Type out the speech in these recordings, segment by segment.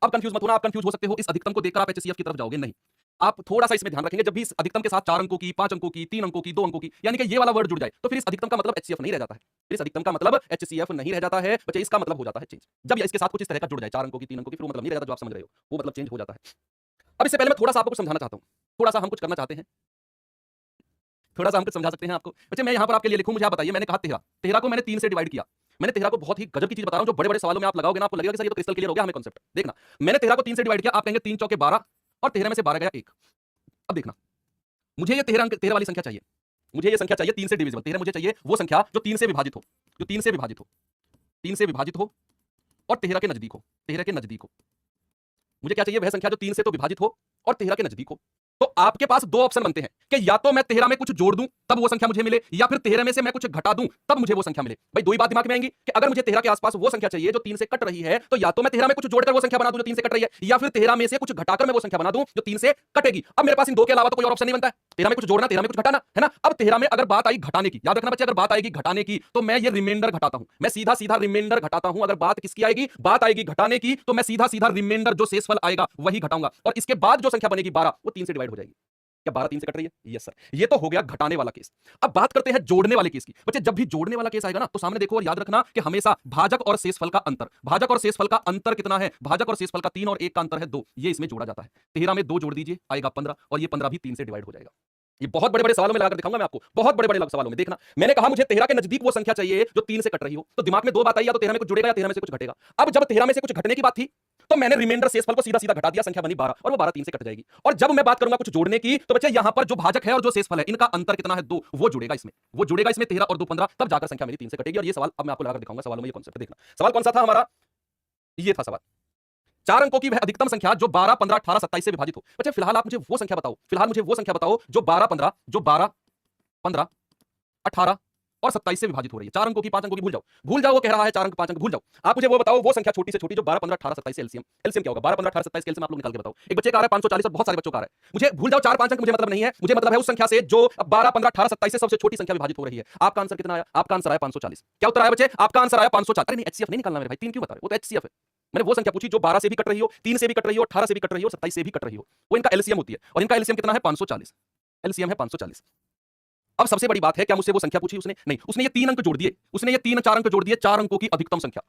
अब कंफ्यूज मत होना, आप कंफ्यूज हो सकते हो इस अधिकतम को देखकर आप एचसीएफ की तरफ जाओगे, नहीं। आप थोड़ा सा इसमें ध्यान रखेंगे, जब भी इस अधिकतम के साथ 4 अंकों की, 5 अंकों की, 3 अंकों की, 2 अंकों की, यानी कि ये वाला वर्ड जुड़ जाए, तो फिर इस अधिकतम का मतलब एचसीएफ नहीं रह जाता है। फिर इस अधिकतम का मतलब एचसीएफ नहीं रह जाता है बच्चे, इसका मतलब हो जाता है चेंज। जब ये इसके साथ कुछ इस तरह का जुड़ जाए, 4 अंकों की, 3 अंकों की, फिर वो मतलब नहीं रहता जो आप समझ रहे हो, वो मतलब चेंज हो जाता है। अब इससे पहले मैं थोड़ा सा आपको कुछ समझाना चाहता हूं, थोड़ा सा हम कुछ करना चाहते हैं, थोड़ा सा हम कुछ समझा सकते हैं आपको बच्चे। मैं यहां पर आपके लिए लिखूं, मुझे आप बताइए, मैंने कहा 13, 13 को मैंने 3 से डिवाइड किया। मैंने 13 को बहुत ही गजब की चीज बता रहा हूं, जो बड़े बड़े सवालों में आप लगाओगे ना, आपको लगेगा कि सर ये तो क्रिस्टल क्लियर हो गया हमें कॉन्सेप्ट। देखना, मैंने 13 को 3 से डिवाइड किया, आप कहेंगे 3 चौके 12 और 13 में से 12 गया 1। अब देखना, मुझे ये 13 अंक 13 वाली संख्या चाहिए, मुझे ये संख्या चाहिए 3 से डिविजिबल। 13 मुझे चाहिए वो संख्या जो 3 से विभाजित हो, जो 3 से विभाजित हो, 3 से विभाजित हो और 13 के नजदीक हो, 13 के नजदीक हो। मुझे क्या चाहिए? वह संख्या जो 3 से तो विभाजित हो और 13 के नजदीक हो। तो आपके पास दो ऑप्शन बनते हैं कि या तो मैं 13 में कुछ जोड़ दूं तब वो संख्या मुझे मिले, या फिर 13 में से मैं कुछ घटा दूं तब मुझे वो संख्या मिले। भाई दो ही बात दिमाग में आएंगी कि अगर मुझे 13 के आसपास वो संख्या चाहिए जो 3 से कट रही है, तो या तो मैं 13 में कुछ जोड़कर वो संख्या बना दूं जो 3 से कट रही है, या फिर 13 में से कुछ घटाकर मैं वो संख्या बना दूं जो 3 से कटेगी। अब मेरे पास इन दो के अलावा तो कोई और ऑप्शन नहीं बनता है। 13 में कुछ जोड़ना, 13 में कुछ घटाना, है ना। अब 13 में अगर बात आई घटाने की, याद रखना बच्चे, अगर बात आएगी घटाने की तो मैं ये रिमाइंडर घटाता हूं, मैं सीधा सीधा रिमाइंडर घटाता हूं। अगर बात किसकी आएगी? बात आएगी घटाने की, तो मैं सीधा सीधा रिमाइंडर जो शेषफल आएगा वही घटाऊंगा, और इसके बाद जो संख्या बनेगी 12 वो 3 से डिवाइड हो जाएगी। क्या 12 3 से कट रही है? Yes sir. ये तो हो गया घटाने वाला केस। अब बात करते हैं जोड़ने वाले केस की। बच्चे जब भी जोड़ने वाला केस आएगा ना, तो सामने देखो और याद रखना कि हमेशा भाजक और शेषफल का अंतर, भाजक और शेषफल का अंतर कितना है? भाजक और शेषफल का 3 और 1 का अंतर है 2, ये इसमें जोड़ा जाता है। 13 में 2 जोड़ दीजिए, आएगा 15, और ये 15 भी 3 से डिवाइड हो जाएगा। ये बहुत बड़े बड़े सवालों में लगाकर दिखाऊंगा मैं आपको, बहुत बड़े बड़े सवालों में। देखना, मैंने कहा मुझे 13 के नजदीक वो संख्या चाहिए जो 3 से कट रही हो, तो दिमाग में दो बात आई, या तो 13 में कुछ जुड़ेगा या 13 में से कुछ घटेगा। अब जब 13 में से कुछ घटने की बात थी, तो मैंने रिमाइंडर शेषफल को सीधा सीधा घटा दिया, संख्या बनी 12, और वो 12 3 से कट जाएगी। और जब मैं बात करूंगा कुछ जोड़ने की, तो बच्चे यहां पर जो भाजक है और जो शेषफल है, इनका अंतर कितना है? 2, वो जुड़ेगा इसमें, वो जुड़ेगा इसमें 13 और 2 15, तब जाकर संख्या मेरी 3 से कटेगी। और ये सवाल अब मैं आपको लगाकर दिखाऊंगा, सवालों में ये कॉन्सेप्ट देखना। सवाल कौन सा था हमारा? ये था सवाल, 4 अंकों की वह अधिकतम संख्या जो 12 15 18 27 से विभाजित हो। बच्चे फिलहाल आप मुझे वो संख्या बताओ, फिलहाल मुझे वो संख्या बताओ जो 12 15 18 और 27 से विभाजित हो रही है। 4 अंकों की, 5 अंकों की भूल जाओ, भूल जाओ, वो कह रहा है 4 अंक 5 अंक भूल जाओ। आप मुझे वो बताओ, वो संख्या छोटी से छोटी जो 12 15 18 27 से एलसीएम, एलसीएम क्या होगा? 12 15 18 27 के एलसीएम आप लोग निकाल के बताओ। एक बच्चे का आ रहा है 540 और बहुत सारे बच्चों का आ रहा है। मुझे भूल जाओ 4 5 अंक, मुझे मतलब नहीं है, मुझे मतलब है उस संख्या से जो 12 15 18 27 से सबसे छोटी संख्या विभाजित हो रही है। आपका आंसर कितना आया? आपका आंसर आया 540। क्या उत्तर आया बच्चे? आपका आंसर आया 540। अरे नहीं, एचसीएफ नहीं निकालना मेरे भाई, 3 क्यों बता रहे हो? वो तो एचसीएफ है। मैंने वो संख्या पूछी जो 12 से भी कट रही हो, 3 से भी कट रही हो, 18 से भी कट रही हो, 27 से भी कट रही हो, वो इनका एलसीएम होती है, और इनका एलसीएम कितना है? 540। एलसीएम है 540। अब सबसे बड़ी बात है, क्या मुझसे वो संख्या पूछी उसने? नहीं, उसने ये 3 अंक जोड़ दिए, उसने ये 3 4 अंक जोड़ दिए, 4 अंकों की अधिकतम संख्या।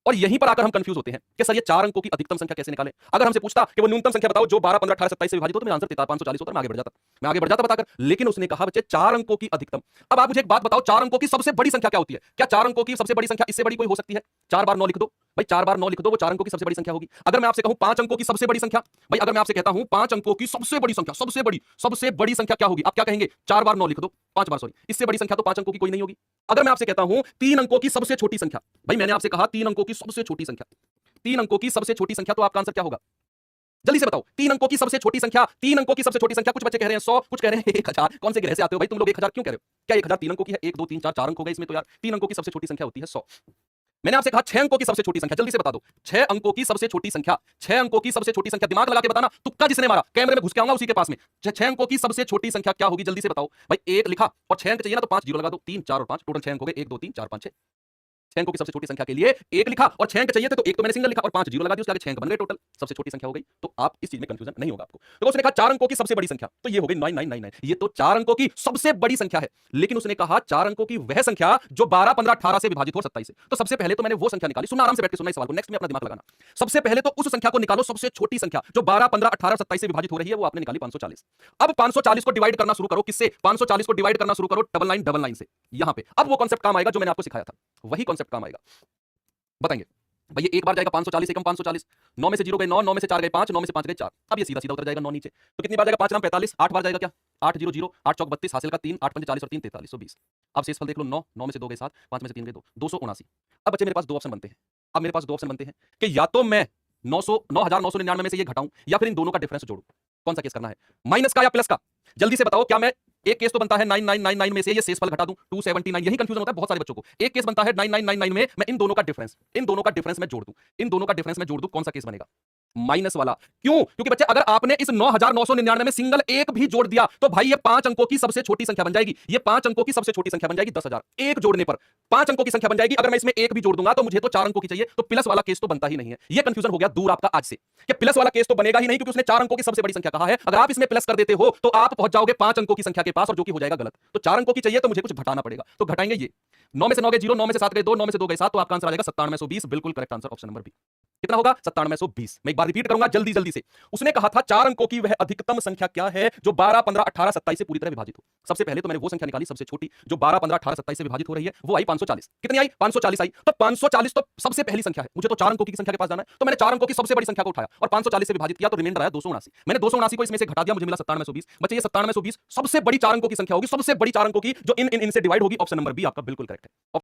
और यहीं पर आकर हम कंफ्यूज होते हैं कि सर ये 4 अंकों की अधिकतम संख्या कैसे निकालें। अगर हमसे पूछता कि वो न्यूनतम संख्या बताओ जो 12 15 18 27 से विभाजित हो, तो मेरा आंसर 540 होता, मैं आगे बढ़ जाता, मैं आगे बढ़ जाता बताकर। लेकिन उसने कहा बच्चे 4 अंकों की अधिकतम। अब आप मुझे एक बात बताओ, 4 अंकों की सबसे बड़ी संख्या क्या होती है? क्या 4 अंकों की सबसे बड़ी संख्या इससे बड़ी कोई हो सकती है? 4 बार 9 लिख दो भाई, 4 बार 9 लिख दो, वो 4 अंकों की सबसे बड़ी संख्या होगी। अगर मैं आपसे कहूं 5 अंकों की सबसे बड़ी संख्या, भाई अगर मैं आपसे कहता हूं 5 अंकों की सबसे बड़ी संख्या, सबसे बड़ी संख्या क्या होगी? आप क्या कहेंगे? 4 बार 9 लिख दो, 5 बार, सॉरी, इससे बड़ी संख्या तो 5 अंकों की कोई नहीं होगी। अगर मैं आपसे कहता हूं 3 अंकों की सबसे छोटी संख्या, भाई मैंने आपसे कहा 3 अंकों की सबसे छोटी संख्या, 3 अंकों की सबसे छोटी संख्या, तो आपका आंसर क्या होगा? जल्दी से बताओ, 3 अंकों की सबसे छोटी संख्या, 3 अंकों की सबसे छोटी संख्या। कुछ बच्चे कह रहे हैं 100, कुछ कह रहे हैं 1000। कौन से ग्रह से आते हो भाई तुम लोग? 1000 क्यों कह रहे हो? क्या 1000 3 अंकों की है? 1 2 3 4 4 अंक हो गए इसमें, तो यार 3 अंकों की सबसे छोटी संख्या होती है 100। मैंने आपसे कहा 6 अंकों की सबसे छोटी संख्या, जल्दी से बता दो, 6 अंकों की सबसे छोटी संख्या, 6 अंकों की सबसे छोटी संख्या। दिमाग लगा के बताना, तुक्का जिसने मारा कैमरे में घुस के आऊंगा उसी के पास में। 6 अंकों की सबसे छोटी संख्या क्या होगी? जल्दी से बताओ भाई। 1 लिखा और 6 अंक चाहिए ना, तो 5 जीरो लगा दो, 3 4 और 5, टोटल 6 अंक हो गए, 1 2 3 4 5 6। 6 अंकों की सबसे छोटी संख्या के लिए 1 लिखा और 6 अंक चाहिए थे, तो 1 तो मैंने सिंगल लिखा और 5 जीरो लगा दिया, उसके आगे 6 अंक बन गए, टोटल सबसे छोटी संख्या हो गई। तो आप इस चीज में कंफ्यूजन नहीं होगा आपको। तो उसने कहा 4 अंकों की सबसे बड़ी संख्या, तो ये हो गई 9999। ये तो 4 अंकों की सबसे बड़ी संख्या है, लेकिन उसने कहा 4 अंकों की वह संख्या जो 12 15 18 से विभाजित हो 27 से। तो सबसे पहले तो मैंने वो संख्या निकाली, सुनना आराम से बैठ के सुनना इस सवाल को, नेक्स्ट में अपना दिमाग लगाना। सबसे पहले तो उस संख्या को निकालो, सबसे छोटी संख्या जो 12 15 18 27 से विभाजित हो रही है, वो आपने निकाली 540। अब 540 को डिवाइड करना शुरू करो, किससे? 540 को डिवाइड करना शुरू करो 9999 से, यहां पे। अब वो कॉन्सेप्ट काम आएगा जो मैंने आपको सिखाया था, वही कॉन्सेप्ट काम आएगा। बताएंगे भैया, एक बार जाएगा 540 एकम 540, 9 में से 0 गए 9, 9 में से 4 गए 5, 9 में से 5 गए 4। अब ये सीधा सीधा उतर जाएगा 9 नीचे, तो कितनी बार जाएगा? 5 नाम 45, 8 बार जाएगा क्या? 8 0 0, 8 चौक 32, हासिल का 3, 8 पंजे 40 और 3 43, 120। अब शेषफल देख लो, 9, 9 में से 2 गए 7, 5 में से 3 गए 2, 279। अब बच्चे मेरे पास दो ऑप्शन बनते हैं, अब मेरे पास दो ऑप्शन बनते हैं कि या तो मैं 9999 में से ये घटाऊं, या फिर इन दोनों का डिफरेंस जोड़ूं। कौन सा केस करना है? माइनस का या प्लस का? जल्दी से बताओ। क्या मैं, एक केस तो बनता है 9999 में से ये शेषफल घटा दूं 279, यही कंफ्यूजन होता है बहुत सारे बच्चों को। एक केस बनता है 9999 में मैं इन दोनों का डिफरेंस मैं जोड़ दूं, इन दोनों का डिफरेंस मैं जोड़ दूं, कौन सा केस बनेगा? माइनस वाला। क्यों? क्योंकि बच्चे अगर आपने इस 9999 में सिंगल एक भी जोड़ दिया तो भाई ये 5 अंकों की सबसे छोटी संख्या बन जाएगी। ये 5 अंकों की सबसे छोटी संख्या बन जाएगी 10,000। एक जोड़ने पर 5 अंकों की संख्या बन जाएगी। अगर मैं इसमें एक भी जोड़ दूंगा तो मुझे तो 4 अंकों की चाहिए, तो प्लस वाला केस तो बनता ही नहीं है। ये कंफ्यूजन हो गया दूर आपका आज से कि प्लस वाला केस तो बनेगा ही नहीं, क्योंकि उसने 4 अंकों की सबसे बड़ी संख्या कहा है। अगर आप इसमें प्लस कर देते हो तो आप पहुंच जाओगे 5 अंकों की संख्या के पास, और जो कि हो जाएगा गलत। तो 4 अंकों की चाहिए तो मुझे कुछ घटाना पड़ेगा, तो घटाएंगे ये 9 में से 9 गए 0, 9 में से 7 गए 2, 9 में से 2 गए 7, तो आपका आंसर आ जाएगा 9720। बिल्कुल correct answer, option number B. कितना होगा? 9720। मैं एक बार रिपीट करूंगा जल्दी जल्दी से। उसने कहा था 4 अंकों की वह अधिकतम संख्या क्या है जो 12, 15, 18, 27 से पूरी तरह विभाजित हो। सबसे पहले तो मैंने वो संख्या निकाली सबसे छोटी जो 12, 15, 18, 27 से विभाजित हो रही है, वो आई 540। कितनी आई? 540 आई। तो 540 तो सबसे पहली संख्या है, मुझे तो 4 अंकों की संख्या के पास जाना है, तो मैंने 4 अंकों की सबसे बड़ी संख्या को उठाया और 540 से विभाजित किया, तो रिमाइंडर आया 279। मैंने 279 को इसमें से घटा दिया, मुझे मिला 9720। बच्चे ये 9720 सबसे बड़ी 4 अंकों की संख्या होगी, सबसे बड़ी 4 अंकों की जो इन से डिवाइड होगी। ऑप्शन नंबर बी आपका बिल्कुल करेक्ट है।